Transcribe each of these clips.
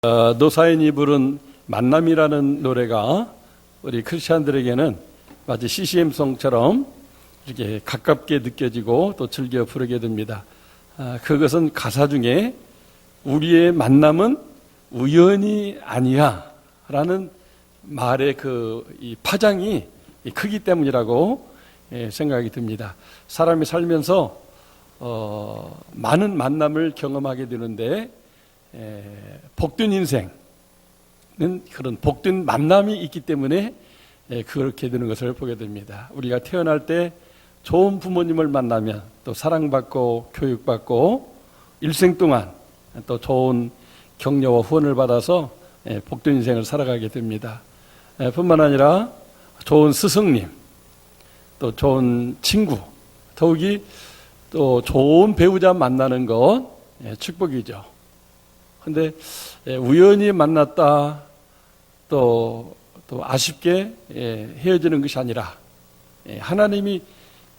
노사인이 부른 만남이라는 노래가 우리 크리스찬들에게는 마치 CCM송처럼 이렇게 가깝게 느껴지고 또 즐겨 부르게 됩니다. 그것은 가사 중에 우리의 만남은 우연이 아니야 라는 말의 이 파장이 크기 때문이라고 생각이 듭니다. 사람이 살면서 많은 만남을 경험하게 되는데 복된 인생은 그런 복된 만남이 있기 때문에 그렇게 되는 것을 보게 됩니다. 우리가 태어날 때 좋은 부모님을 만나면 또 사랑받고 교육받고 일생 동안 또 좋은 격려와 후원을 받아서 복된 인생을 살아가게 됩니다. 뿐만 아니라 좋은 스승님, 또 좋은 친구, 더욱이 또 좋은 배우자 만나는 것 축복이죠. 근데 우연히 만났다 또 아쉽게 헤어지는 것이 아니라 하나님이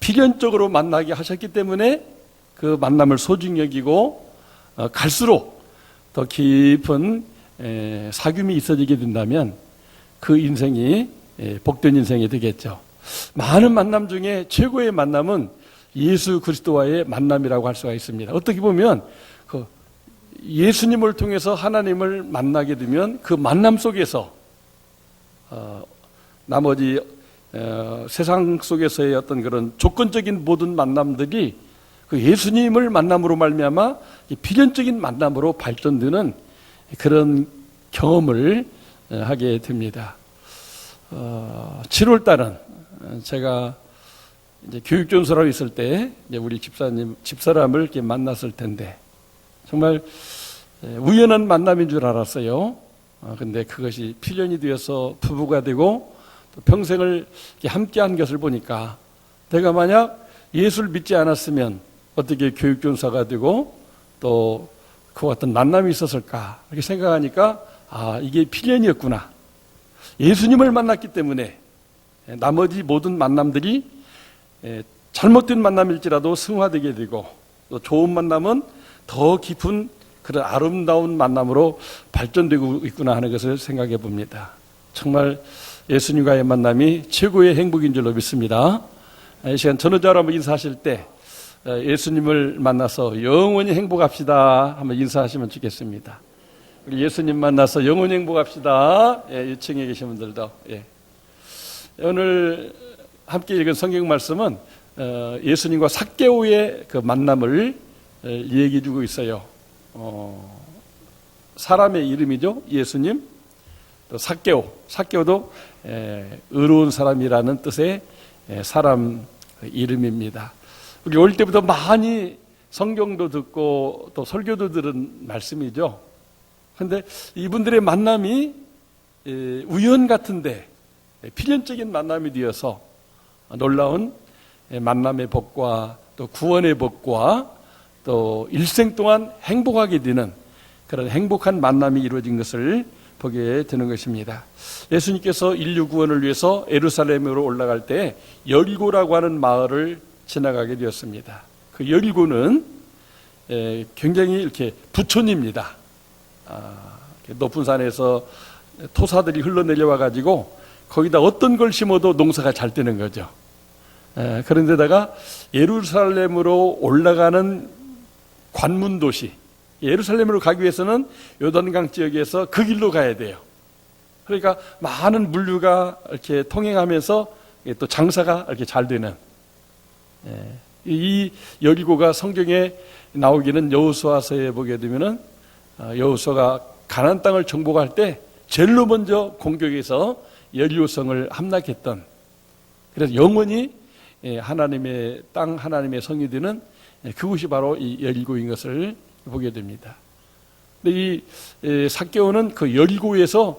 필연적으로 만나게 하셨기 때문에 그 만남을 소중히 여기고 갈수록 더 깊은 사귐이 있어지게 된다면 그 인생이 복된 인생이 되겠죠. 많은 만남 중에 최고의 만남은 예수 그리스도와의 만남이라고 할 수가 있습니다. 어떻게 보면 예수님을 통해서 하나님을 만나게 되면 그 만남 속에서 나머지 세상 속에서의 어떤 그런 조건적인 모든 만남들이 그 예수님을 만남으로 말미암아 필연적인 만남으로 발전되는 그런 경험을 하게 됩니다. 7월 달은 제가 이제 교육전소라고 있을 때 우리 집사람을 이렇게 만났을 텐데 정말 우연한 만남인 줄 알았어요. 근데 그것이 필연이 되어서 부부가 되고 또 평생을 함께한 것을 보니까 내가 만약 예수를 믿지 않았으면 어떻게 교육전사가 되고 또 그와 같은 만남이 있었을까 이렇게 생각하니까 이게 필연이었구나. 예수님을 만났기 때문에 나머지 모든 만남들이 잘못된 만남일지라도 승화되게 되고 또 좋은 만남은 더 깊은 그런 아름다운 만남으로 발전되고 있구나 하는 것을 생각해 봅니다. 정말 예수님과의 만남이 최고의 행복인 줄로 믿습니다. 이 시간 전우자로 한번 인사하실 때 예수님을 만나서 영원히 행복합시다 한번 인사하시면 좋겠습니다. 우리 예수님 만나서 영원히 행복합시다. 유층에 계신 분들도 오늘 함께 읽은 성경 말씀은 예수님과 삭개오의 그 만남을 얘기해 주고 있어요. 사람의 이름이죠. 예수님, 또 삭개오도 의로운 사람이라는 뜻의 사람 이름입니다. 우리 어릴 때부터 많이 성경도 듣고 또 설교도 들은 말씀이죠. 그런데 이분들의 만남이 우연 같은데 필연적인 만남이 되어서 놀라운 만남의 복과 또 구원의 복과 또 일생 동안 행복하게 되는 그런 행복한 만남이 이루어진 것을 보게 되는 것입니다. 예수님께서 인류 구원을 위해서 예루살렘으로 올라갈 때 여리고라고 하는 마을을 지나가게 되었습니다. 그 여리고는 굉장히 이렇게 부촌입니다. 높은 산에서 토사들이 흘러내려와 가지고 거기다 어떤 걸 심어도 농사가 잘 되는 거죠. 그런데다가 예루살렘으로 올라가는 관문 도시, 예루살렘으로 가기 위해서는 요단강 지역에서 그 길로 가야 돼요. 그러니까 많은 물류가 이렇게 통행하면서 또 장사가 이렇게 잘 되는 이 여리고가 성경에 나오기는 여호수아서에 보게 되면은 여호수아가 가나안 땅을 정복할 때 제일로 먼저 공격해서 여리고성을 함락했던, 그래서 영원히 하나님의 땅, 하나님의 성이 되는 그곳이 바로 이 여리고인 것을 보게 됩니다. 근데 이 삭개오는 그 여리고에서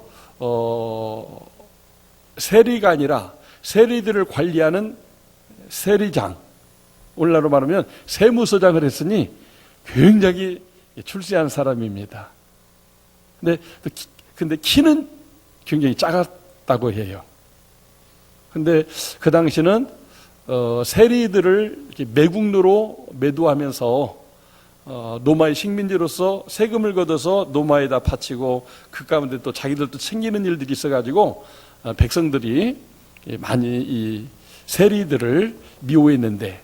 세리가 아니라 세리들을 관리하는 세리장, 오늘날로 말하면 세무서장을 했으니 굉장히 출세한 사람입니다. 근데 키는 굉장히 작았다고 해요. 근데 그 당시는 세리들을 이렇게 매국노로 매도하면서 노마의 식민지로서 세금을 걷어서 노마에다 바치고 그 가운데 또 자기들도 챙기는 일들이 있어가지고 백성들이 많이 이 세리들을 미워했는데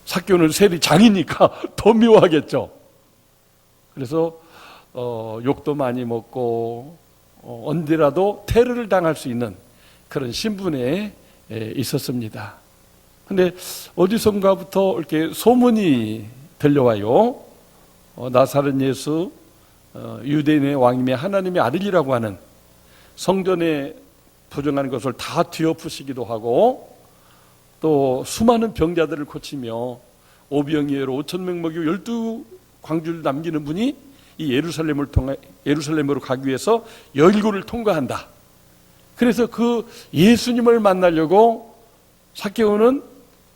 삭개오는 세리장이니까 더 미워하겠죠. 그래서 욕도 많이 먹고 언제라도 테러를 당할 수 있는 그런 신분에 있었습니다. 근데 어디선가부터 이렇게 소문이 들려와요. 나사렛 예수 유대인의 왕이며 하나님의 아들이라고 하는, 성전에 부정한 것을 다 뒤엎으시기도 하고 또 수많은 병자들을 고치며 오병이어로 5,000명 먹이고 12광주를 남기는 분이 이 예루살렘으로 가기 위해서 열고를 통과한다. 그래서 그 예수님을 만나려고 삭개오는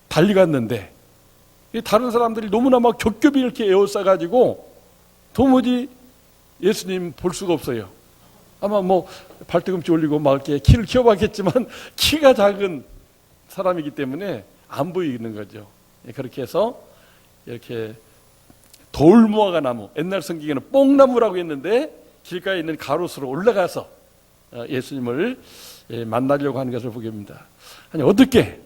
달려갔는데 다른 사람들이 너무나 막 겹겹이 이렇게 에워싸가지고 도무지 예수님 볼 수가 없어요. 아마 뭐 발뒤꿈치 올리고 막 이렇게 키를 키워봤겠지만 키가 작은 사람이기 때문에 안 보이는 거죠. 그렇게 해서 이렇게 돌무화과 나무, 옛날 성경에는 뽕나무라고 했는데 길가에 있는 가로수로 올라가서 예수님을 만나려고 하는 것을 보게 됩니다. 아니 어떻게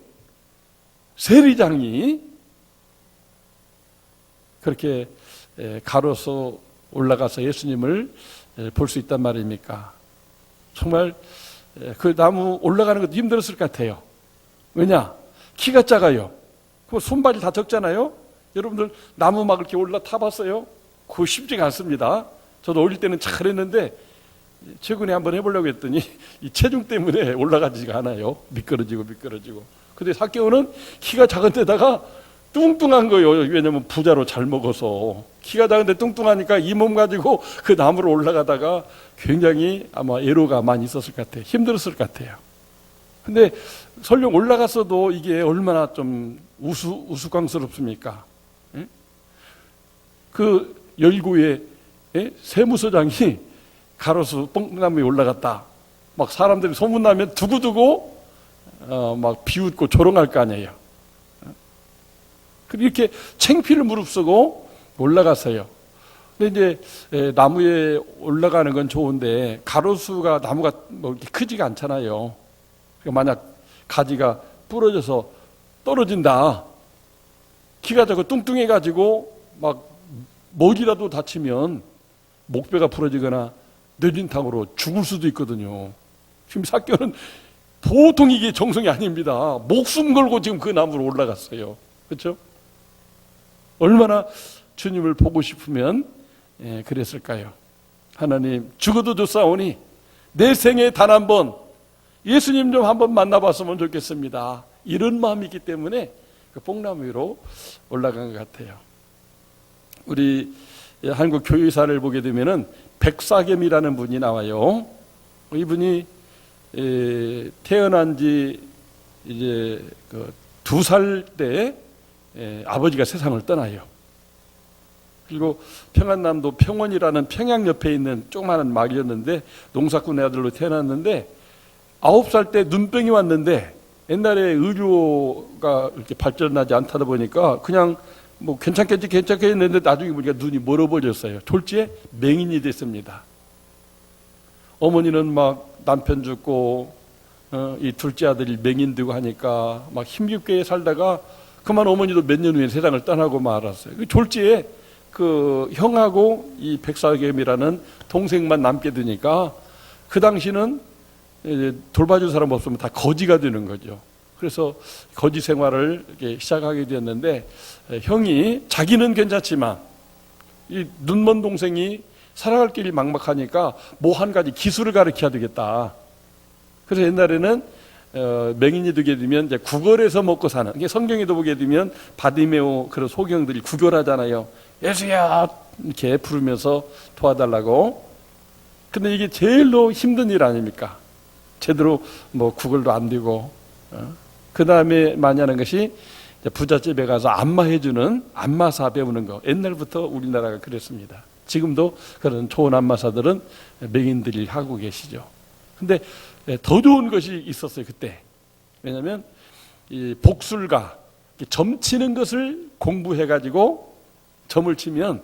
세리장이 그렇게 가로수 올라가서 예수님을 볼 수 있단 말입니까? 정말 그 나무 올라가는 것도 힘들었을 것 같아요. 왜냐? 키가 작아요. 그 손발이 다 적잖아요. 여러분들 나무 막 이렇게 올라타봤어요? 그거 쉽지가 않습니다. 저도 어릴 때는 잘했는데 최근에 한번 해보려고 했더니 이 체중 때문에 올라가지가 않아요. 미끄러지고. 근데 삭개오는 키가 작은 데다가 뚱뚱한 거예요. 왜냐면 부자로 잘 먹어서. 키가 작은데 뚱뚱하니까 이 몸 가지고 그 나무로 올라가다가 굉장히 아마 애로가 많이 있었을 것 같아요. 힘들었을 것 같아요. 근데 설령 올라갔어도 이게 얼마나 좀 우스꽝스럽습니까? 예? 그 열구의 세무서장이 가로수 뽕나무에 올라갔다. 막 사람들이 소문나면 두고두고 막 비웃고 조롱할 거 아니에요. 이렇게 창피를 무릅쓰고 올라갔어요. 근데 이제 나무에 올라가는 건 좋은데 가로수가 나무가 뭐 이렇게 크지가 않잖아요. 그러니까 만약 가지가 부러져서 떨어진다. 키가 작고 뚱뚱해가지고 막 목이라도 다치면 목뼈가 부러지거나 뇌진탕으로 죽을 수도 있거든요. 지금 삭개오는 보통 이게 정성이 아닙니다. 목숨 걸고 지금 그 나무로 올라갔어요. 그렇죠? 얼마나 주님을 보고 싶으면 그랬을까요? 하나님 죽어도 좋사오니 내 생에 단 한 번 예수님 좀 한번 만나봤으면 좋겠습니다. 이런 마음이 있기 때문에 그 뽕나무 위로 올라간 것 같아요. 우리 한국 교회사를 보게 되면은 백사겸이라는 분이 나와요. 이분이 태어난 지 이제 2살 때 아버지가 세상을 떠나요. 그리고 평안남도 평원이라는 평양 옆에 있는 조그마한 마을이었는데 농사꾼의 아들로 태어났는데 9살 때 눈병이 왔는데 옛날에 의료가 이렇게 발전하지 않다 보니까 그냥 뭐 괜찮겠지 했는데 나중에 보니까 눈이 멀어버렸어요. 졸지에 맹인이 됐습니다. 어머니는 막 남편 죽고 이 둘째 아들이 맹인 되고 하니까 막 힘겹게 살다가 그만 어머니도 몇 년 후에 세상을 떠나고 말았어요. 그 졸지에 그 형하고 이 백사겸이라는 동생만 남게 되니까 그 당시는 이제 돌봐줄 사람 없으면 다 거지가 되는 거죠. 그래서 거지 생활을 이렇게 시작하게 되었는데 형이 자기는 괜찮지만 이 눈먼 동생이 살아갈 길이 막막하니까 뭐 한 가지 기술을 가르쳐야 되겠다. 그래서 옛날에는 맹인이 되게 되면 이제 구걸해서 먹고 사는. 이게 성경에도 보게 되면 바디메오 그런 소경들이 구걸하잖아요. 예수야 이렇게 부르면서 도와달라고. 근데 이게 제일로 힘든 일 아닙니까? 제대로 뭐 구걸도 안 되고. 그 다음에 많이 하는 것이 부잣집에 가서 안마해주는 안마사 배우는 거. 옛날부터 우리나라가 그랬습니다. 지금도 그런 좋은 안마사들은 맹인들이 하고 계시죠. 근데 더 좋은 것이 있었어요, 그때. 왜냐하면 이 복술가, 점 치는 것을 공부해가지고 점을 치면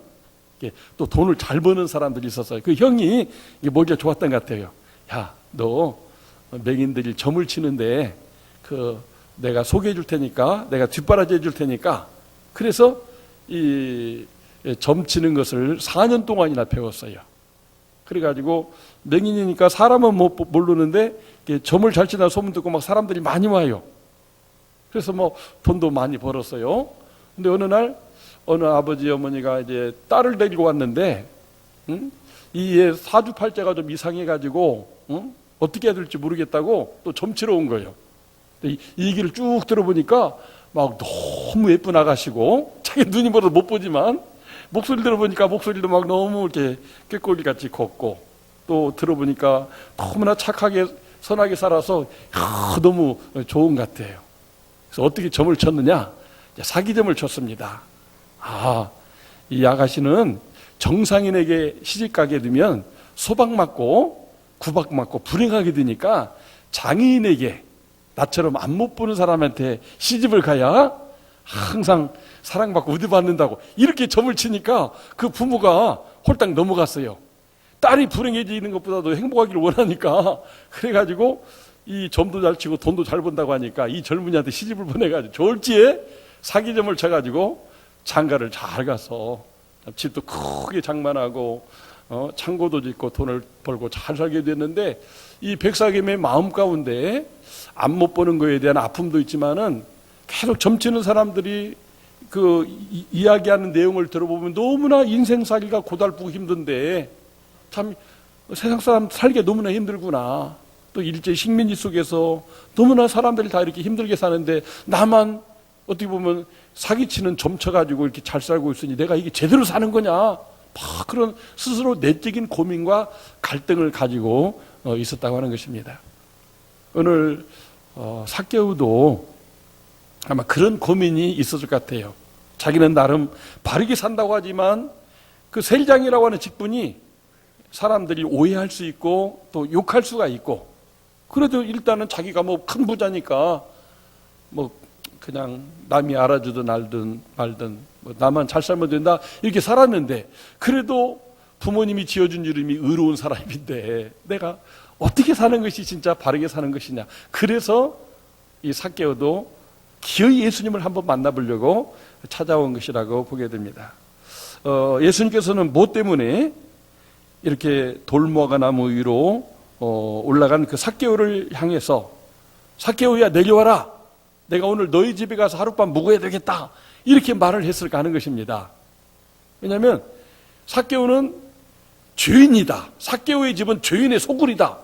또 돈을 잘 버는 사람들이 있었어요. 그 형이 머리가 좋았던 것 같아요. 야, 너 맹인들이 점을 치는데 내가 소개해 줄 테니까, 내가 뒷바라지 해 줄 테니까. 그래서 이 점 치는 것을 4년 동안이나 배웠어요. 그래가지고 맹인이니까 사람은 모르는데 점을 잘 치다 소문 듣고 막 사람들이 많이 와요. 그래서 뭐 돈도 많이 벌었어요. 근데 어느 날 어느 아버지 어머니가 이제 딸을 데리고 왔는데, 이 애 사주팔자가 좀 이상해가지고 어떻게 해야 될지 모르겠다고 또 점치러 온 거예요. 이 얘기를 쭉 들어보니까 막 너무 예쁜 아가씨고, 자기 눈이 멀어서 못 보지만 목소리 들어보니까 목소리도 막 너무 이렇게 꾀꼬리같이 걷고, 또 들어보니까 너무나 착하게 선하게 살아서 너무 좋은 것 같아요. 그래서 어떻게 점을 쳤느냐? 사기점을 쳤습니다. 이 아가씨는 정상인에게 시집가게 되면 소박 맞고 구박 맞고 불행하게 되니까 장애인에게, 나처럼 안 못 보는 사람한테 시집을 가야 항상 사랑받고 의대받는다고 이렇게 점을 치니까 그 부모가 홀딱 넘어갔어요. 딸이 불행해지는 것보다도 행복하기를 원하니까. 그래가지고 이 점도 잘 치고 돈도 잘 번다고 하니까 이 젊은이한테 시집을 보내가지고 졸지에 사기점을 쳐가지고 장가를 잘 가서 집도 크게 장만하고 창고도 짓고 돈을 벌고 잘 살게 됐는데, 이 백사김의 마음 가운데 안 못 보는 거에 대한 아픔도 있지만은 계속 점치는 사람들이 이야기하는 내용을 들어보면 너무나 인생 살기가 고달프고 힘든데, 참 세상 사람 살기가 너무나 힘들구나. 또 일제 식민지 속에서 너무나 사람들이 다 이렇게 힘들게 사는데 나만 어떻게 보면 사기치는 점 쳐가지고 이렇게 잘 살고 있으니 내가 이게 제대로 사는 거냐, 막 그런 스스로 내적인 고민과 갈등을 가지고 있었다고 하는 것입니다. 오늘 삭개오도 아마 그런 고민이 있었을 것 같아요. 자기는 나름 바르게 산다고 하지만 그 셀장이라고 하는 직분이 사람들이 오해할 수 있고 또 욕할 수가 있고, 그래도 일단은 자기가 뭐 큰 부자니까 뭐 그냥 남이 알아주든 알든 말든 뭐 나만 잘 살면 된다 이렇게 살았는데, 그래도 부모님이 지어준 이름이 의로운 사람인데 내가 어떻게 사는 것이 진짜 바르게 사는 것이냐. 그래서 이 삭개오도 기어이 예수님을 한번 만나보려고 찾아온 것이라고 보게 됩니다. 예수님께서는 뭐 때문에 이렇게 돌무화과 나무 위로 올라간 그 삭개오를 향해서 삭개오야 내려와라, 내가 오늘 너희 집에 가서 하룻밤 묵어야 되겠다, 이렇게 말을 했을까 하는 것입니다. 왜냐하면 삭개오는 죄인이다, 삭개오의 집은 죄인의 소굴이다,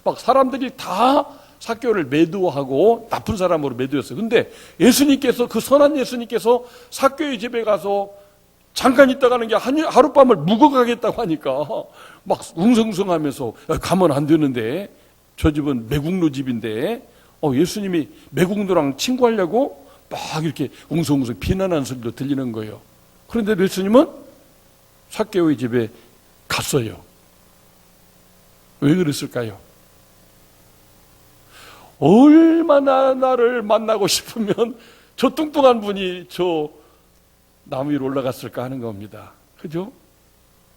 막 사람들이 다 삭개오를 매도하고 나쁜 사람으로 매도했어요. 근데 예수님께서, 그 선한 예수님께서 삭개오의 집에 가서 잠깐 있다 가는 게 하룻밤을 묵어가겠다고 하니까 막 웅성웅성하면서 가면 안 되는데, 저 집은 매국노 집인데 예수님이 매국노랑 친구하려고 막 이렇게 웅성웅성 비난하는 소리도 들리는 거예요. 그런데 예수님은 삭개오의 집에 갔어요. 왜 그랬을까요? 얼마나 나를 만나고 싶으면 저 뚱뚱한 분이 저 나무 위로 올라갔을까 하는 겁니다. 그죠?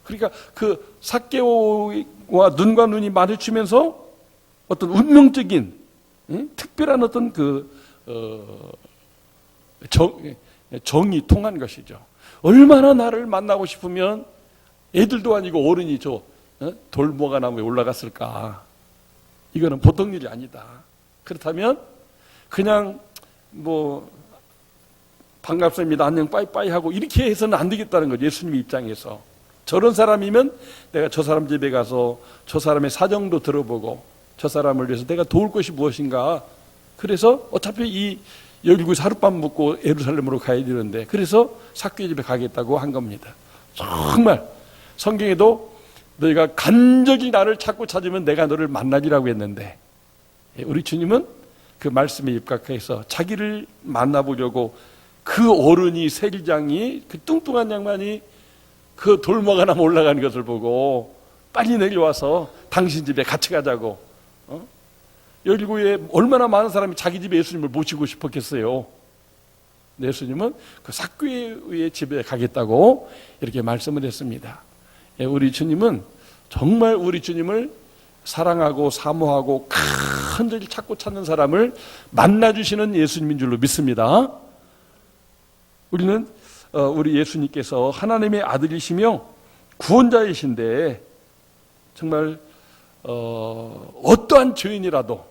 그러니까 그 삭개오와 눈과 눈이 마주치면서 어떤 운명적인, 특별한 어떤 정이 통한 것이죠. 얼마나 나를 만나고 싶으면 애들도 아니고 어른이 저 돌무화과 나무에 올라갔을까. 이거는 보통 일이 아니다. 그렇다면 그냥 뭐 반갑습니다, 안녕, 빠이빠이 하고 이렇게 해서는 안 되겠다는 거죠. 예수님 입장에서 저런 사람이면 내가 저 사람 집에 가서 저 사람의 사정도 들어보고 저 사람을 위해서 내가 도울 것이 무엇인가. 그래서 어차피 이 여기서 하룻밤 묵고 예루살렘으로 가야 되는데, 그래서 삭개오 집에 가겠다고 한 겁니다. 정말 성경에도 너희가 간절히 나를 찾으면 내가 너를 만나리라고 했는데, 우리 주님은 그 말씀에 입각해서 자기를 만나보려고 그 어른이, 세리장이, 그 뚱뚱한 양반이 그 돌무화과 나무 올라가는 것을 보고 빨리 내려와서 당신 집에 같이 가자고. 열구에 얼마나 많은 사람이 자기 집에 예수님을 모시고 싶었겠어요. 예수님은 그 삭개오의 집에 가겠다고 이렇게 말씀을 했습니다. 우리 주님은 정말 우리 주님을 사랑하고 사모하고 간절히 찾고 찾는 사람을 만나주시는 예수님인 줄로 믿습니다. 우리는 우리 예수님께서 하나님의 아들이시며 구원자이신데 정말 어떠한 죄인이라도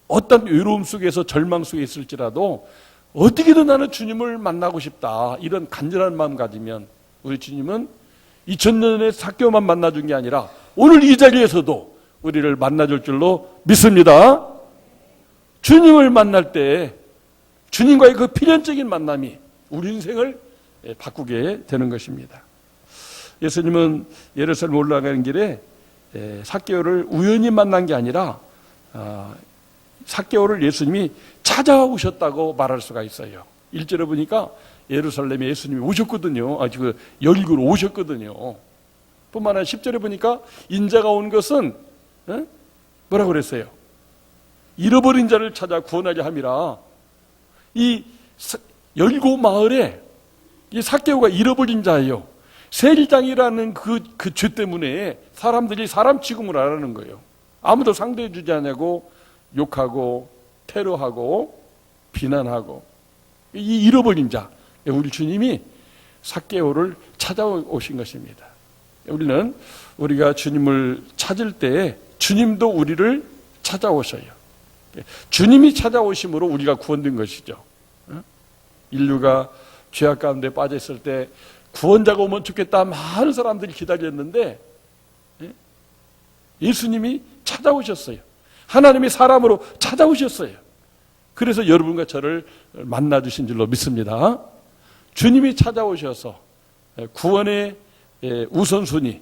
어떤 외로움 속에서 절망 속에 있을지라도 어떻게든 나는 주님을 만나고 싶다 이런 간절한 마음 가지면 우리 주님은 2000년의 삭개오만 만나준 게 아니라 오늘 이 자리에서도 우리를 만나줄 줄로 믿습니다. 주님을 만날 때 주님과의 그 필연적인 만남이 우리 인생을 바꾸게 되는 것입니다. 예수님은 예루살렘 올라가는 길에 삭개오를 우연히 만난 게 아니라 삭개오를 예수님이 찾아오셨다고 말할 수가 있어요. 1절에 보니까 예루살렘에 예수님이 오셨거든요. 그 열기로 오셨거든요. 뿐만 아니라 10절에 보니까 인자가 온 것은 뭐라고 그랬어요? 잃어버린 자를 찾아 구원하려 함이라. 이 열고 마을에 이 삭개오가 잃어버린 자예요. 세리장이라는 그 죄 때문에 사람들이 사람 취급을 안 하는 거예요. 아무도 상대해 주지 않냐고 욕하고 테러하고 비난하고 이 잃어버린 자 우리 주님이 삭개오를 찾아오신 것입니다. 우리는 우리가 주님을 찾을 때 주님도 우리를 찾아오셔요. 주님이 찾아오심으로 우리가 구원된 것이죠. 인류가 죄악 가운데 빠져 있을 때 구원자가 오면 좋겠다 많은 사람들이 기다렸는데 예수님이 찾아오셨어요. 하나님이 사람으로 찾아오셨어요. 그래서 여러분과 저를 만나주신 줄로 믿습니다. 주님이 찾아오셔서 구원의 우선순위,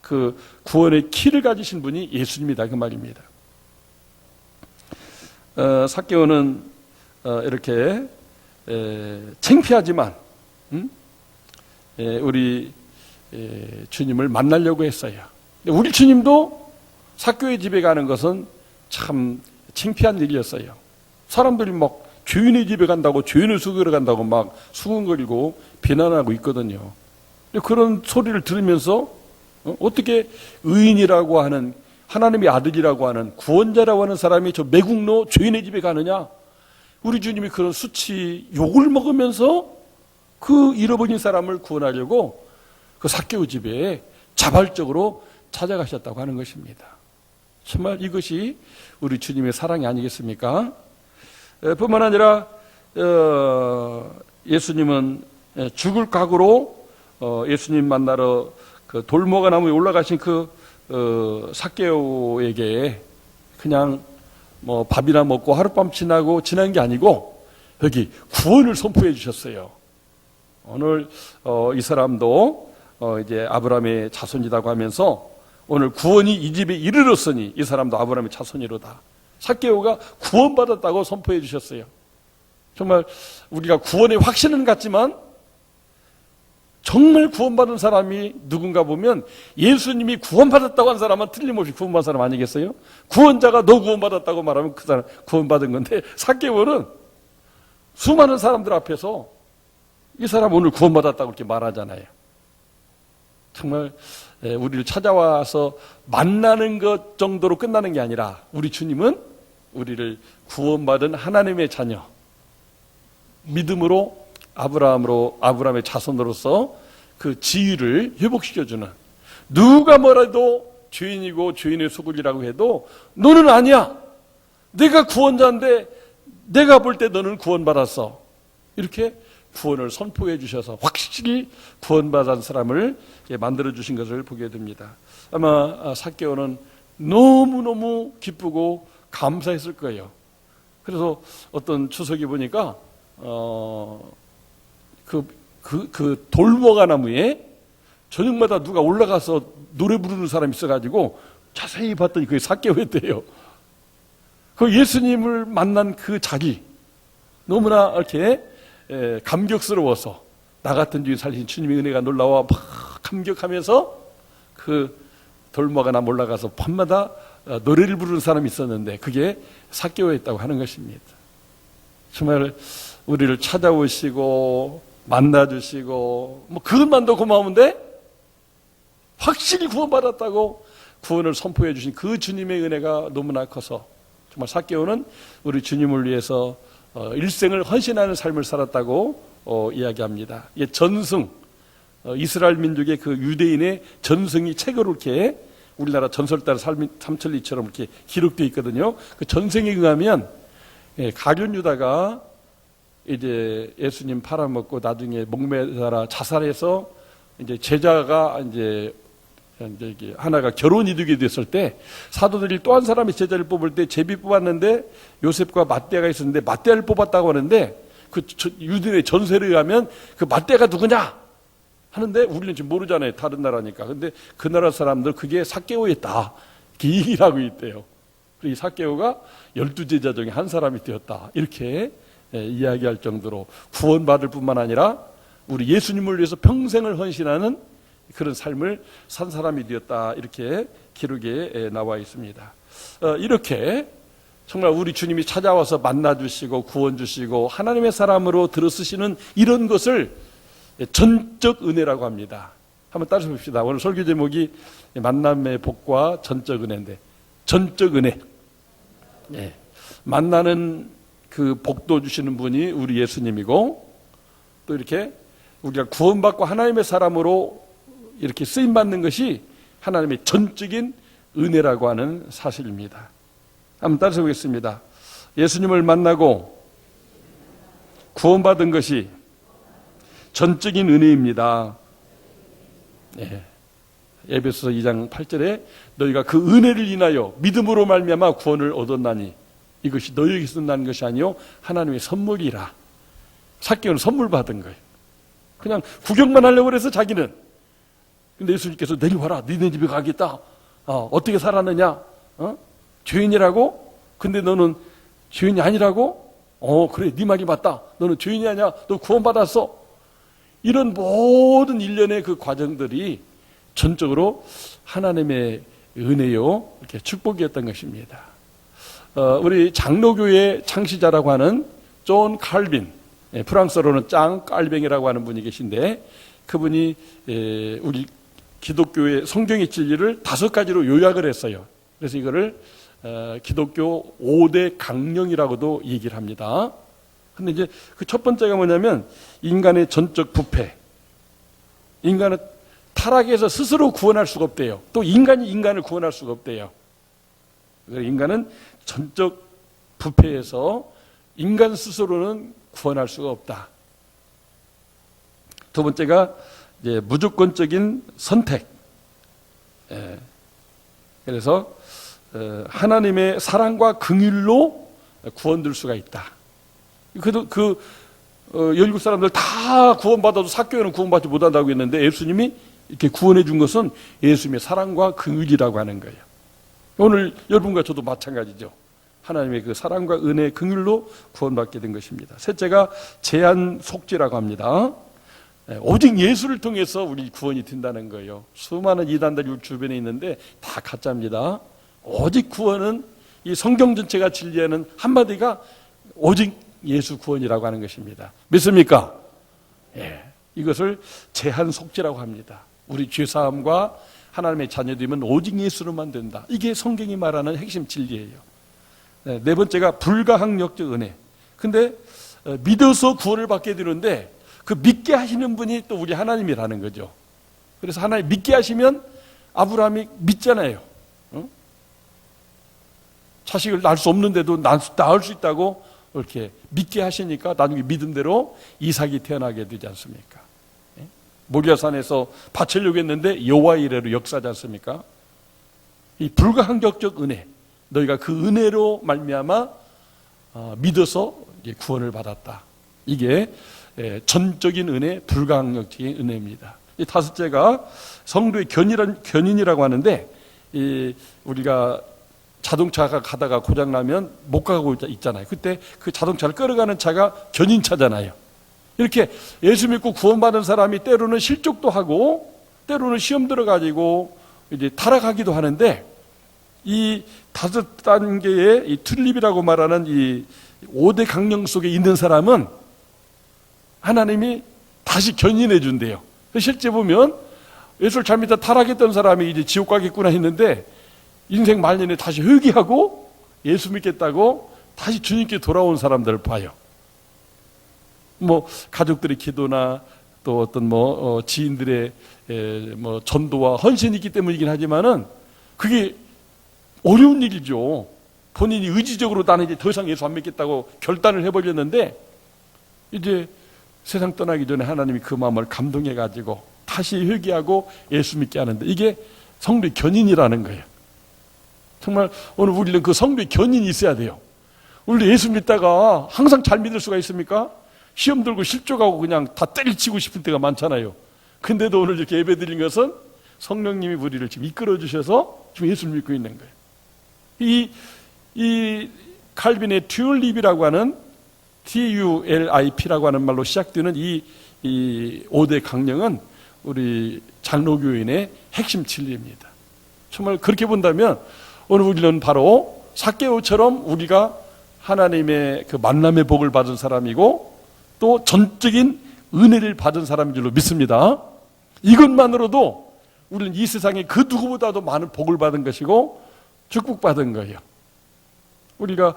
그 구원의 키를 가지신 분이 예수님이다 그 말입니다. 삭개오는 이렇게 창피하지만 우리 주님을 만나려고 했어요. 우리 주님도 삭개오의 집에 가는 것은 참 창피한 일이었어요. 사람들이 막 죄인의 집에 간다고 죄인을 속이러 간다고 막 수군거리고 비난하고 있거든요. 그런 소리를 들으면서 어떻게 의인이라고 하는 하나님의 아들이라고 하는 구원자라고 하는 사람이 저 매국노 죄인의 집에 가느냐? 우리 주님이 그런 수치 욕을 먹으면서 그 잃어버린 사람을 구원하려고 그 삭개오 집에 자발적으로 찾아가셨다고 하는 것입니다. 정말 이것이 우리 주님의 사랑이 아니겠습니까? 뿐만 아니라 예수님은 죽을 각오로 예수님 만나러 그 돌모가 나무에 올라가신 그 삭개오에게 그냥 뭐 밥이나 먹고 하룻밤 지나고 지난 게 아니고 여기 구원을 선포해 주셨어요. 오늘 이 사람도 이제 아브라함의 자손이라고 하면서 오늘 구원이 이 집에 이르렀으니 이 사람도 아브라함의 자손이로다. 삭개오가 구원받았다고 선포해 주셨어요. 정말 우리가 구원의 확신은 같지만 정말 구원받은 사람이 누군가 보면 예수님이 구원받았다고 한 사람은 틀림없이 구원받은 사람 아니겠어요? 구원자가 너 구원받았다고 말하면 그 사람 구원받은 건데 삭개오는 수많은 사람들 앞에서 이 사람 오늘 구원받았다고 이렇게 말하잖아요. 정말 우리를 찾아와서 만나는 것 정도로 끝나는 게 아니라 우리 주님은 우리를 구원받은 하나님의 자녀 믿음으로 아브라함의 자손으로서 그 지위를 회복시켜주는 누가 뭐라도 죄인이고 죄인의 소굴이라고 해도 너는 아니야. 내가 구원자인데 내가 볼 때 너는 구원받았어. 이렇게 구원을 선포해 주셔서 확실히 구원받은 사람을 만들어 주신 것을 보게 됩니다. 아마 삭개오는 너무너무 기쁘고 감사했을 거예요. 그래서 어떤 추석에 보니까 그 돌모가 나무에 저녁마다 누가 올라가서 노래 부르는 사람이 있어가지고 자세히 봤더니 그게 삭개오였대요. 그 예수님을 만난 그 자리 너무나 이렇게 감격스러워서 나 같은 주인 살리신 주님의 은혜가 놀라워 막 감격하면서 그 돌모가 나무 올라가서 밤마다 노래를 부르는 사람이 있었는데 그게 삭개오였다고 하는 것입니다. 정말 우리를 찾아오시고 만나주시고 뭐 그것만도 고마운데 확실히 구원받았다고 구원을 선포해 주신 그 주님의 은혜가 너무나 커서 정말 삭개오는 우리 주님을 위해서 일생을 헌신하는 삶을 살았다고 이야기합니다. 이게 전승, 이스라엘 민족의 그 유대인의 전승이 책으로 이렇게 우리나라 전설달 삼천리처럼 이렇게 기록되어 있거든요. 그 전승에 의하면 가룟 유다가 이제 예수님 팔아먹고 나중에 목매달아 자살해서 이제 제자가 이제 하나가 결혼 이루게 됐을 때 사도들이 또 한 사람의 제자를 뽑을 때 제비 뽑았는데 요셉과 맏대가 있었는데 맏대를 뽑았다고 하는데 그 유대인의 전설에 의하면 그 맏대가 누구냐 하는데 우리는 지금 모르잖아요. 다른 나라니까. 근데 그 나라 사람들 그게 삭개오였다. 이렇게 얘기를 하고 있대요. 이 삭개오가 12제자 중에 한 사람이 되었다. 이렇게 이야기할 정도로 구원받을 뿐만 아니라 우리 예수님을 위해서 평생을 헌신하는 그런 삶을 산 사람이 되었다. 이렇게 기록에 나와 있습니다. 이렇게 정말 우리 주님이 찾아와서 만나주시고 구원 주시고 하나님의 사람으로 들어쓰시는 이런 것을 전적 은혜라고 합니다. 한번 따라서 봅시다. 오늘 설교 제목이 만남의 복과 전적 은혜인데 전적 은혜. 만나는 그 복도 주시는 분이 우리 예수님이고 또 이렇게 우리가 구원받고 하나님의 사람으로 이렇게 쓰임받는 것이 하나님의 전적인 은혜라고 하는 사실입니다. 한번 따라서 보겠습니다. 예수님을 만나고 구원받은 것이 전적인 은혜입니다. 에베소서 2장 8절에 너희가 그 은혜를 인하여 믿음으로 말미암아 구원을 얻었나니 이것이 너희에게서 난 것이 아니요 하나님의 선물이라. 삭개오는 선물 받은 거예요. 그냥 구경만 하려고 해서 자기는. 근데 예수님께서 내려와라. 너네 집에 가겠다. 어떻게 살았느냐? 죄인이라고? 근데 너는 죄인이 아니라고? 그래 네 말이 맞다. 너는 죄인이 아니야. 너 구원받았어. 이런 모든 일련의 그 과정들이 전적으로 하나님의 은혜요 이렇게 축복이었던 것입니다. 우리 장로교의 창시자라고 하는 존 칼빈, 프랑스어로는 짱 깔뱅이라고 하는 분이 계신데 그분이 우리 기독교의 성경의 진리를 5가지로 요약을 했어요. 그래서 이거를 기독교 5대 강령이라고도 얘기를 합니다. 근데 이제 그 첫 번째가 뭐냐면 인간의 전적 부패. 인간은 타락에서 스스로 구원할 수가 없대요. 또 인간이 인간을 구원할 수가 없대요. 인간은 전적 부패에서 인간 스스로는 구원할 수가 없다. 두 번째가 이제 무조건적인 선택. 그래서 하나님의 사랑과 긍휼로 구원될 수가 있다. 그래도 열국 사람들 다 구원받아도 삭개오는 구원받지 못한다고 했는데 예수님이 이렇게 구원해 준 것은 예수님의 사랑과 긍휼이라고 하는 거예요. 오늘 여러분과 저도 마찬가지죠. 하나님의 그 사랑과 은혜, 긍휼로 구원받게 된 것입니다. 셋째가 제한 속죄라고 합니다. 오직 예수를 통해서 우리 구원이 된다는 거예요. 수많은 이단들이 우리 주변에 있는데 다 가짜입니다. 오직 구원은 이 성경 전체가 진리하는 한마디가 오직 예수 구원이라고 하는 것입니다. 믿습니까? 이것을 제한 속죄라고 합니다. 우리 죄사함과 하나님의 자녀되면 오직 예수로만 된다. 이게 성경이 말하는 핵심 진리예요. 네 번째가 불가항력적 은혜. 근데 믿어서 구원을 받게 되는데 그 믿게 하시는 분이 또 우리 하나님이라는 거죠. 그래서 하나님 믿게 하시면 아브라함이 믿잖아요. 자식을 낳을 수 없는데도 낳을 수 있다고 이렇게 믿게 하시니까 나중에 믿음대로 이삭이 태어나게 되지 않습니까? 모리아산에서 바치려고 했는데 여호와 이레로 역사하지 않습니까? 이 불가항력적 은혜, 너희가 그 은혜로 말미암아 믿어서 구원을 받았다. 이게 전적인 은혜, 불가항력적인 은혜입니다. 이 다섯째가 성도의 견인이라고 하는데 우리가 자동차가 가다가 고장나면 못 가고 있잖아요. 그때 그 자동차를 끌어가는 차가 견인차잖아요. 이렇게 예수 믿고 구원받은 사람이 때로는 실족도 하고 때로는 시험 들어가지고 이제 타락하기도 하는데 이 5단계의 이 튤립이라고 말하는 이 5대 강령 속에 있는 사람은 하나님이 다시 견인해 준대요. 실제 보면 예수를 잘 믿다 타락했던 사람이 이제 지옥 가겠구나 했는데 인생 말년에 다시 회개하고 예수 믿겠다고 다시 주님께 돌아온 사람들을 봐요. 뭐 가족들의 기도나 또 어떤 지인들의 전도와 헌신이 있기 때문이긴 하지만은 그게 어려운 일이죠. 본인이 의지적으로 나는 이제 더 이상 예수 안 믿겠다고 결단을 해버렸는데 이제 세상 떠나기 전에 하나님이 그 마음을 감동해가지고 다시 회개하고 예수 믿게 하는데 이게 성도의 견인이라는 거예요. 정말 오늘 우리는 그 성도의 견인이 있어야 돼요. 우리 예수 믿다가 항상 잘 믿을 수가 있습니까? 시험 들고 실족하고 그냥 다 때리치고 싶을 때가 많잖아요. 근데도 오늘 이렇게 예배 드린 것은 성령님이 우리를 지금 이끌어 주셔서 지금 예수를 믿고 있는 거예요. 이 칼빈의 튤립이라고 하는 TULIP라고 하는 말로 시작되는 이 5대 강령은 우리 장로교인의 핵심 진리입니다. 정말 그렇게 본다면 오늘 우리는 바로 삭개오처럼 우리가 하나님의 그 만남의 복을 받은 사람이고 또 전적인 은혜를 받은 사람인 줄로 믿습니다. 이것만으로도 우리는 이 세상에 그 누구보다도 많은 복을 받은 것이고 축복받은 거예요. 우리가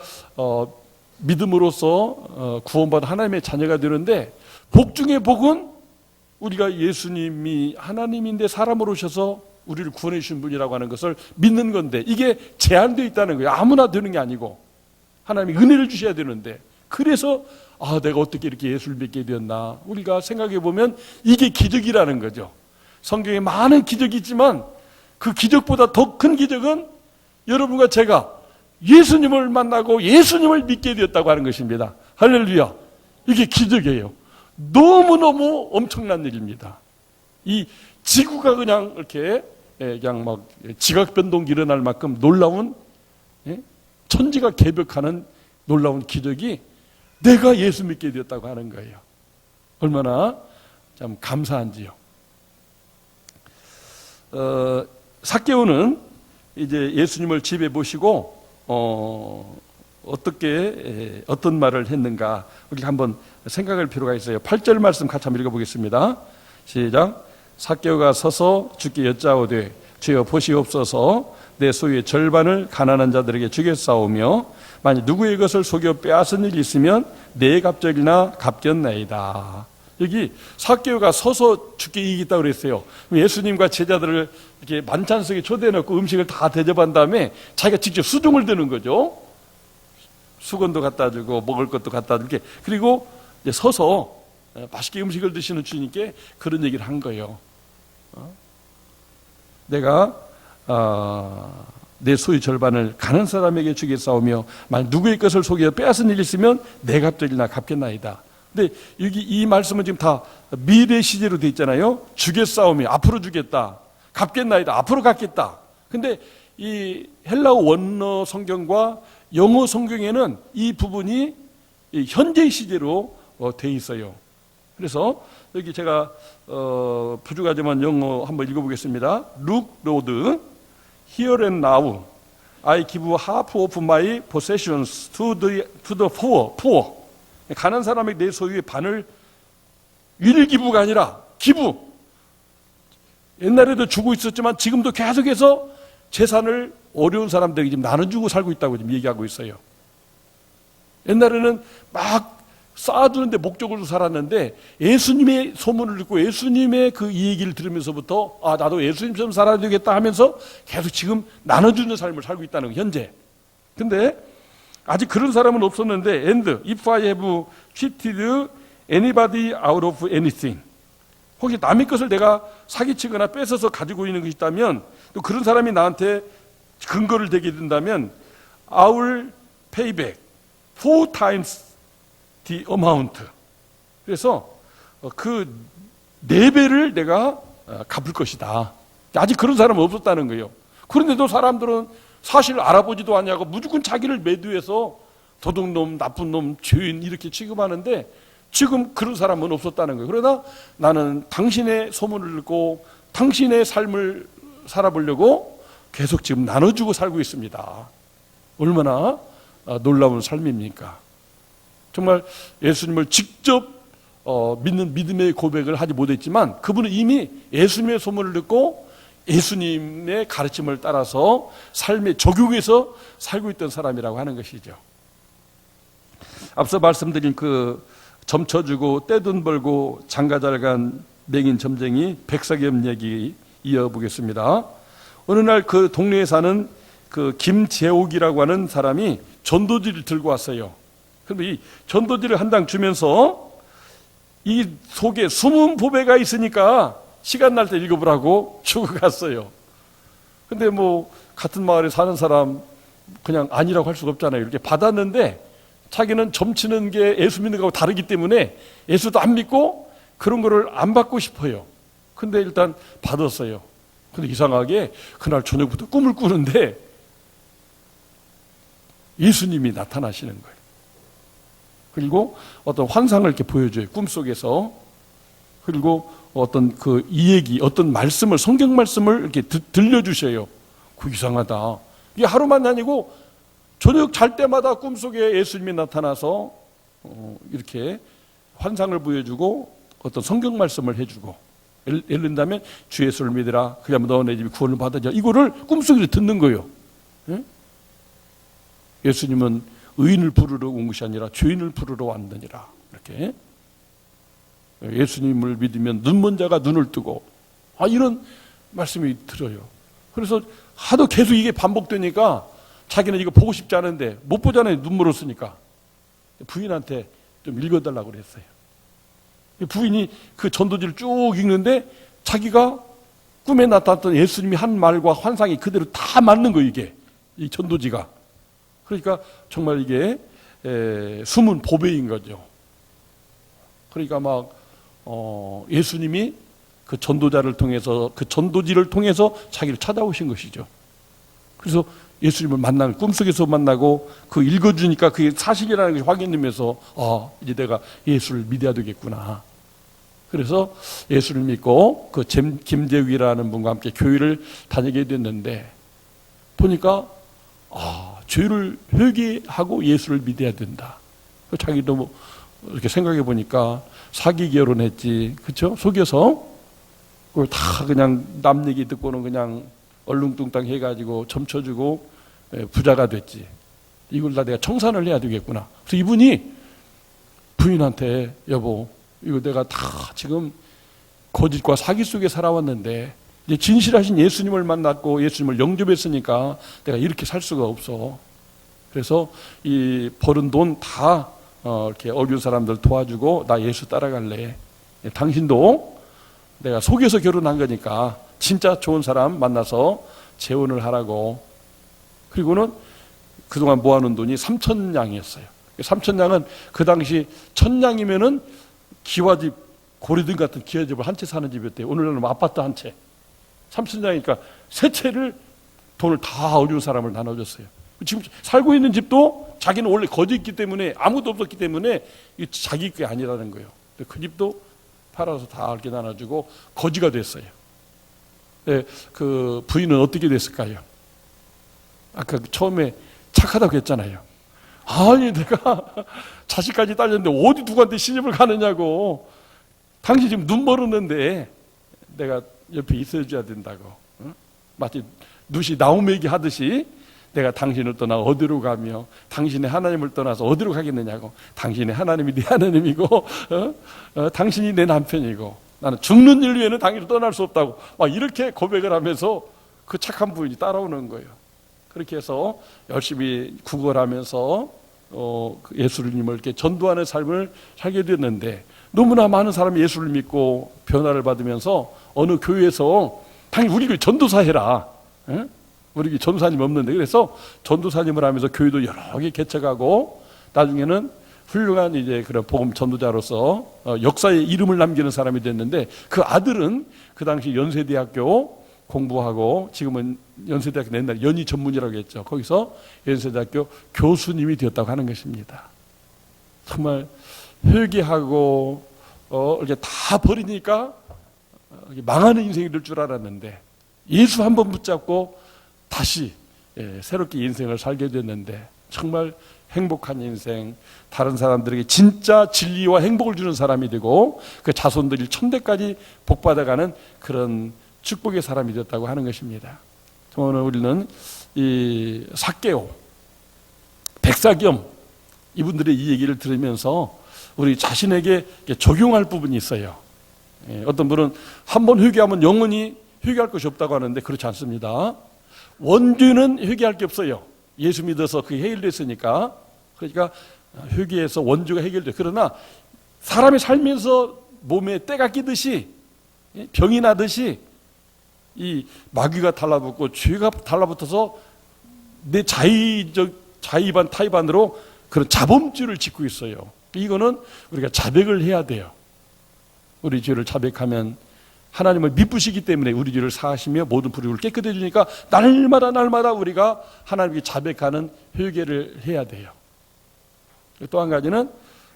믿음으로써 구원받은 하나님의 자녀가 되는데 복 중에 복은 우리가 예수님이 하나님인데 사람으로 오셔서 우리를 구원해 주신 분이라고 하는 것을 믿는 건데 이게 제한되어 있다는 거예요. 아무나 되는 게 아니고 하나님이 은혜를 주셔야 되는데 그래서 내가 어떻게 이렇게 예수를 믿게 되었나 우리가 생각해 보면 이게 기적이라는 거죠. 성경에 많은 기적이 있지만 그 기적보다 더 큰 기적은 여러분과 제가 예수님을 만나고 예수님을 믿게 되었다고 하는 것입니다. 할렐루야. 이게 기적이에요. 너무너무 엄청난 일입니다. 이 지구가 그냥 이렇게 그냥 막 지각 변동이 일어날 만큼 놀라운 천지가 개벽하는 놀라운 기적이 내가 예수 믿게 되었다고 하는 거예요. 얼마나 참 감사한지요. 삭개오는 이제 예수님을 집에 모시고 어떤 말을 했는가 우리 한번 생각할 필요가 있어요. 8절 말씀 같이 한번 읽어보겠습니다. 시작. 삭개오가 서서 주께 여짜오되 주여 보시옵소서 내 소유의 절반을 가난한 자들에게 주겠사오며 만약 누구의 것을 속여 빼앗은 일이 있으면 내 갑절이나 갚겠나이다. 여기 삭개오가 서서 주께 이기겠다고 그랬어요. 예수님과 제자들을 이렇게 만찬석에 초대해놓고 음식을 다 대접한 다음에 자기가 직접 수종을 드는 거죠. 수건도 갖다 주고 먹을 것도 갖다 주고 그리고 이제 서서 맛있게 음식을 드시는 주님께 그런 얘기를 한 거예요. 내가 내 소유 절반을 가는 사람에게 주겠사오며 만약 누구의 것을 속여 빼앗은 일이 있으면 내 갑절이나 갚겠나이다. 근데 여기 이 말씀은 지금 다 미래 시제로 돼 있잖아요. 주겠사오며 앞으로 주겠다. 갚겠나이다. 앞으로 갚겠다. 근데 이 헬라어 원어 성경과 영어 성경에는 이 부분이 현재 시제로 돼 있어요. 그래서 여기 제가 부족하지만 영어 한번 읽어보겠습니다. Look, Lord, here and now, I give half of my possessions to the poor. 가난 사람에게 내 소유의 반을 일기부가 아니라 기부. 옛날에도 주고 있었지만 지금도 계속해서 재산을 어려운 사람들에게 지금 나눠주고 살고 있다고 지금 얘기하고 있어요. 옛날에는 막 쌓아두는데 목적으로 살았는데 예수님의 소문을 듣고 예수님의 그 이 얘기를 들으면서부터 나도 예수님처럼 살아야 되겠다 하면서 계속 지금 나눠주는 삶을 살고 있다는 거 현재. 근데 아직 그런 사람은 없었는데 and if I have cheated anybody out of anything 혹시 남의 것을 내가 사기치거나 뺏어서 가지고 있는 것이 있다면 또 그런 사람이 나한테 근거를 대게 된다면 I will pay back 4 times the amount. 그래서 그 4배를 내가 갚을 것이다. 아직 그런 사람은 없었다는 거예요. 그런데도 사람들은 사실 알아보지도 않냐고 무조건 자기를 매도해서 도둑놈, 나쁜 놈, 죄인 이렇게 취급하는데 지금 그런 사람은 없었다는 거예요. 그러나 나는 당신의 소문을 듣고 당신의 삶을 살아보려고 계속 지금 나눠주고 살고 있습니다. 얼마나 놀라운 삶입니까? 정말 예수님을 직접 믿는 믿음의 고백을 하지 못했지만 그분은 이미 예수님의 소문을 듣고 예수님의 가르침을 따라서 삶의 적용해서 살고 있던 사람이라고 하는 것이죠. 앞서 말씀드린 그 점쳐주고 떼돈 벌고 장가 잘간 맹인 점쟁이 백사겸 얘기 이어보겠습니다. 어느 날 그 동네에 사는 그 김재옥이라고 하는 사람이 전도지를 들고 왔어요. 그런데 이 전도지를 한 장 주면서 이 속에 숨은 보배가 있으니까 시간 날 때 읽어보라고 주고 갔어요. 근데 뭐 같은 마을에 사는 사람 그냥 아니라고 할 수가 없잖아요. 이렇게 받았는데 자기는 점치는 게 예수 믿는 거하고 다르기 때문에 예수도 안 믿고 그런 거를 안 받고 싶어요. 근데 일단 받았어요. 근데 이상하게 그날 저녁부터 꿈을 꾸는데 예수님이 나타나시는 거예요. 그리고 어떤 환상을 이렇게 보여줘요. 꿈속에서. 그리고 어떤 그 이 얘기, 어떤 말씀을, 성경 말씀을 이렇게 들려주셔요. 그 이상하다. 이게 하루만 아니고 저녁 잘 때마다 꿈속에 예수님이 나타나서 이렇게 환상을 보여주고 어떤 성경 말씀을 해주고, 예를 든다면 주 예수를 믿으라. 그러면 너 내 집에 구원을 받으자. 이거를 꿈속에서 듣는 거예요. 예? 예수님은 의인을 부르러 온 것이 아니라 죄인을 부르러 왔느니라. 이렇게 예수님을 믿으면 눈먼 자가 눈을 뜨고, 이런 말씀이 들어요. 그래서 하도 계속 이게 반복되니까 자기는 이거 보고 싶지 않은데 못 보잖아요. 눈 멀었으니까. 부인한테 좀 읽어달라고 그랬어요. 부인이 그 전도지를 쭉 읽는데 자기가 꿈에 나타났던 예수님이 한 말과 환상이 그대로 다 맞는 거예요. 이게 이 전도지가. 그러니까 정말 이게 숨은 보배인 거죠. 그러니까 막 예수님이 그 전도자를 통해서, 그 전도지를 통해서 자기를 찾아오신 것이죠. 그래서 예수님을 만나는, 꿈속에서 만나고 그 읽어주니까 그게 사실이라는 것이 확인되면서 이제 내가 예수를 믿어야 되겠구나. 그래서 예수를 믿고 그 김재욱이라는 분과 함께 교회를 다니게 됐는데 보니까 죄를 회개하고 예수를 믿어야 된다. 자기도 뭐 이렇게 생각해 보니까 사기 결혼했지, 그렇죠? 속여서 그걸 다 그냥 남 얘기 듣고는 그냥 얼렁뚱땅 해가지고 점쳐주고 부자가 됐지. 이걸 다 내가 청산을 해야 되겠구나. 그래서 이분이 부인한테 여보, 이거 내가 다 지금 거짓과 사기 속에 살아왔는데 이제 진실하신 예수님을 만났고 예수님을 영접했으니까 내가 이렇게 살 수가 없어. 그래서 이 벌은 돈 다 이렇게 어려운 사람들 도와주고 나 예수 따라갈래. 당신도 내가 속여서 결혼한 거니까 진짜 좋은 사람 만나서 재혼을 하라고. 그리고는 그동안 모아놓은 돈이 3,000냥이었어요. 3,000냥은 그 당시 1,000냥이면은 기와집, 고리등 같은 기와집을 한 채 사는 집이었대요. 오늘날은 아파트 한 채. 3,000냥이니까 세 채를 돈을 다 어려운 사람을 나눠줬어요. 지금 살고 있는 집도 자기는 원래 거지였기 때문에 아무도 없었기 때문에 자기 게 아니라는 거예요. 그 집도 팔아서 다 이렇게 나눠주고 거지가 됐어요. 네, 그 부인은 어떻게 됐을까요? 아까 처음에 착하다고 했잖아요. 아니 내가 자식까지 딸렸는데 어디 누구한테 시집을 가느냐고. 당신 지금 눈 멀었는데 내가 옆에 있어줘야 된다고. 응? 마치 누시 나오매기 하듯이 내가 당신을 떠나 어디로 가며 당신의 하나님을 떠나서 어디로 가겠느냐고. 당신의 하나님이 네 하나님이고 당신이 내 남편이고 나는 죽는 일 외에는 당신을 떠날 수 없다고 막 이렇게 고백을 하면서 그 착한 부인이 따라오는 거예요. 그렇게 해서 열심히 구걸하면서 예수님을 이렇게 전도하는 삶을 살게 됐는데 너무나 많은 사람이 예수를 믿고 변화를 받으면서 어느 교회에서 당연히 우리 교회 전도사 해라. 에? 우리 교회 전도사님 없는데 그래서 전도사님을 하면서 교회도 여러 개 개척하고 나중에는 훌륭한 이제 그런 복음 전도자로서 역사에 이름을 남기는 사람이 됐는데 그 아들은 그 당시 연세대학교 공부하고 지금은 연세대학교 옛날에 연희 전문이라고 했죠. 거기서 연세대학교 교수님이 되었다고 하는 것입니다. 정말 회개하고 이렇게 다 버리니까 망하는 인생이 될 줄 알았는데 예수 한번 붙잡고 다시 새롭게 인생을 살게 됐는데 정말 행복한 인생, 다른 사람들에게 진짜 진리와 행복을 주는 사람이 되고 그 자손들이 천대까지 복받아가는 그런 축복의 사람이 되었다고 하는 것입니다. 오늘 우리는 이 삭개오, 백사겸 이분들의 이 얘기를 들으면서 우리 자신에게 적용할 부분이 있어요. 어떤 분은 한 번 회개하면 영원히 회개할 것이 없다고 하는데 그렇지 않습니다. 원죄는 회개할 게 없어요. 예수 믿어서 그게 해결됐으니까. 그러니까 회개해서 원죄가 해결돼요. 그러나 사람이 살면서 몸에 때가 끼듯이 병이 나듯이 이 마귀가 달라붙고 죄가 달라붙어서 내 자의반 타의반으로 그런 자범죄를 짓고 있어요. 이거는 우리가 자백을 해야 돼요. 우리 죄를 자백하면 하나님을 미쁘시기 때문에 우리 죄를 사하시며 모든 불의를 깨끗해 주니까 날마다 우리가 하나님께 자백하는 회개를 해야 돼요. 또 한 가지는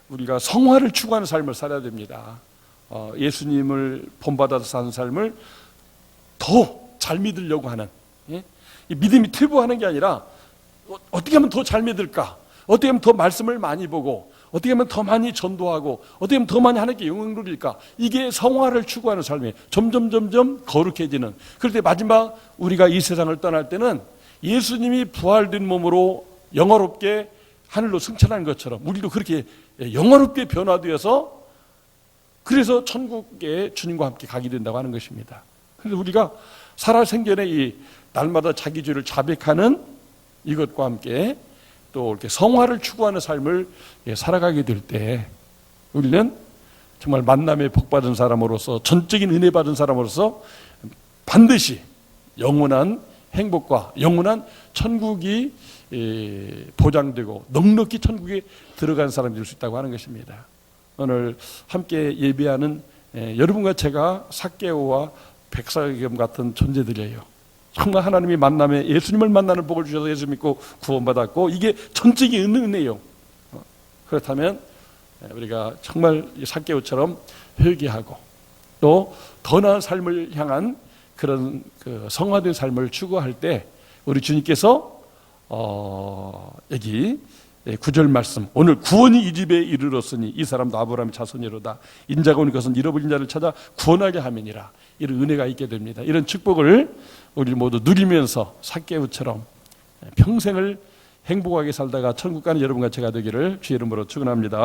우리가 성화를 추구하는 삶을 살아야 됩니다. 예수님을 본받아서 사는 삶을 더 잘 믿으려고 하는, 이 믿음이 퇴보하는 게 아니라 어떻게 하면 더 잘 믿을까? 어떻게 하면 더 말씀을 많이 보고 어떻게 하면 더 많이 전도하고 어떻게 하면 더 많이 하나님께 영광 돌릴까? 이게 성화를 추구하는 삶이에요. 점점 거룩해지는. 그럴 때 마지막 우리가 이 세상을 떠날 때는 예수님이 부활된 몸으로 영화롭게 하늘로 승천한 것처럼 우리도 그렇게 영화롭게 변화되어서 그래서 천국에 주님과 함께 가게 된다고 하는 것입니다. 그래서 우리가 살아생전에 이 날마다 자기 죄를 자백하는 이것과 함께 또 이렇게 성화를 추구하는 삶을 살아가게 될 때 우리는 정말 만남에 복받은 사람으로서 전적인 은혜 받은 사람으로서 반드시 영원한 행복과 영원한 천국이 보장되고 넉넉히 천국에 들어간 사람이 될 수 있다고 하는 것입니다. 오늘 함께 예배하는 여러분과 제가 삭개오와 백사겸 같은 존재들이에요. 정말 하나님이 만남에 예수님을 만나는 복을 주셔서 예수 믿고 구원받았고 이게 전적인 은혜예요. 그렇다면 우리가 정말 삭개오처럼 회개하고 또 더 나은 삶을 향한 그런 그 성화된 삶을 추구할 때 우리 주님께서 여기 9절 말씀, 오늘 구원이 이 집에 이르렀으니 이 사람도 아브라함의 자손이로다. 인자가 오니 그것은 잃어버린 자를 찾아 구원하게 하면이라. 이런 은혜가 있게 됩니다. 이런 축복을 우리 모두 누리면서 삭개오처럼 평생을 행복하게 살다가 천국 가는 여러분과 제가 되기를 주의 이름으로 축원합니다.